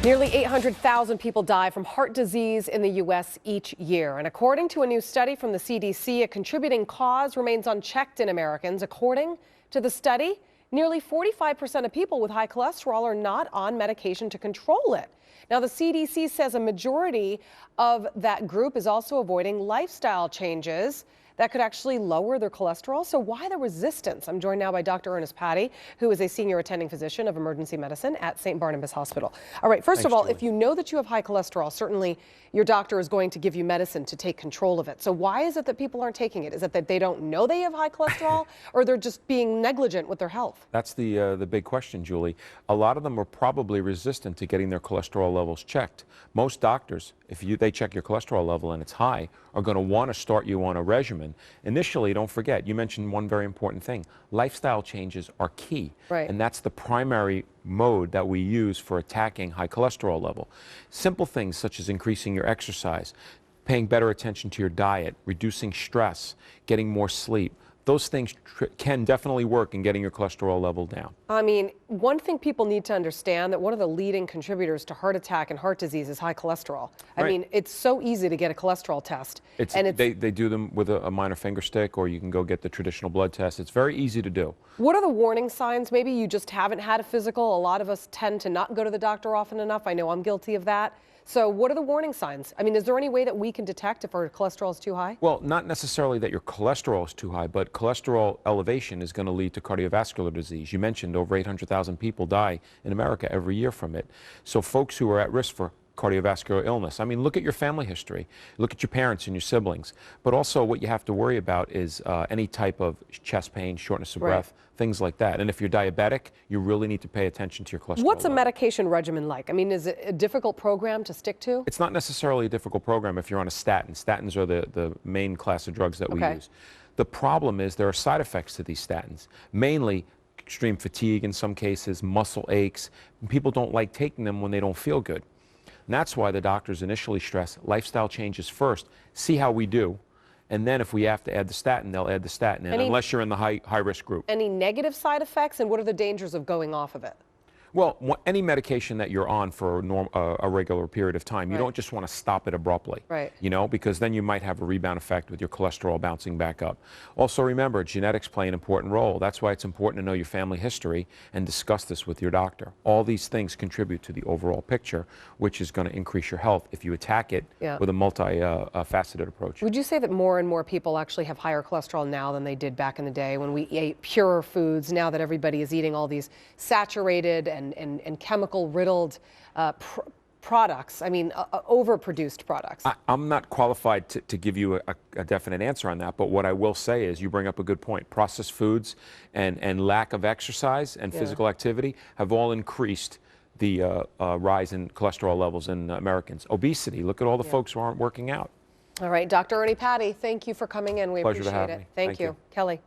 Nearly 800,000 people die from heart disease in the U.S. each year. And according to a new study from the CDC, a contributing cause remains unchecked in Americans. According to the study, nearly 45% of people with high cholesterol are not on medication to control it. Now, the CDC says a majority of that group is also avoiding lifestyle changes that could actually lower their cholesterol. So why the resistance? I'm joined now by Dr. Ernest Patti, who is a senior attending physician of emergency medicine at St. Barnabas Hospital. All right, first of all, if you know that you have high cholesterol, certainly your doctor is going to give you medicine to take control of it. So why is it that people aren't taking it? Is it that they don't know they have high cholesterol, or they're just being negligent with their health? That's the big question, Julie. A lot of them are probably resistant to getting their cholesterol levels checked. Most doctors, if they check your cholesterol level and it's high, are going to want to start you on a regimen. Initially, don't forget, you mentioned one very important thing. Lifestyle changes are key. Right. And that's the primary mode that we use for attacking high cholesterol level. Simple things such as increasing your exercise, paying better attention to your diet, reducing stress, getting more sleep. Those things can definitely work in getting your cholesterol level down. I mean, one thing people need to understand, that one of the leading contributors to heart attack and heart disease is high cholesterol. I mean, it's so easy to get a cholesterol test. They do them with a minor finger stick, or you can go get the traditional blood test. It's very easy to do. What are the warning signs? Maybe you just haven't had a physical. A lot of us tend to not go to the doctor often enough. I know I'm guilty of that. So what are the warning signs? I mean, is there any way that we can detect if our cholesterol is too high? Well, not necessarily that your cholesterol is too high, but cholesterol elevation is going to lead to cardiovascular disease. You mentioned over 800,000 people die in America every year from it. So folks who are at risk for cardiovascular illness. I mean, look at your family history. Look at your parents and your siblings. But also what you have to worry about is any type of chest pain, shortness of breath, things like that. And if you're diabetic, you really need to pay attention to your cholesterol What's a level. medication regimen like? I mean, is it a difficult program to stick to? It's not necessarily a difficult program if you're on a statin. Statins are the main class of drugs that we use. The problem is there are side effects to these statins, mainly extreme fatigue in some cases, muscle aches. People don't like taking them when they don't feel good. And that's why the doctors initially stress lifestyle changes first, see how we do, and then if we have to add the statin, they'll add the statin in, unless you're in the high risk group. Any negative side effects, and what are the dangers of going off of it? Well, any medication that you're on for a regular period of time, you don't just want to stop it abruptly, you know, because then you might have a rebound effect with your cholesterol bouncing back up. Also remember, genetics play an important role. That's why it's important to know your family history and discuss this with your doctor. All these things contribute to the overall picture, which is going to increase your health if you attack it with a multi-faceted approach. Would you say that more and more people actually have higher cholesterol now than they did back in the day when we ate purer foods, now that everybody is eating all these saturated and chemical-riddled products, I mean, overproduced products? I'm not qualified to give you a definite answer on that, but what I will say is you bring up a good point. Processed foods and lack of exercise and physical activity have all increased the rise in cholesterol levels in Americans. Obesity, look at all the folks who aren't working out. All right, Dr. Ernest Patti, thank you for coming in. We appreciate it. Thank you. Kelly.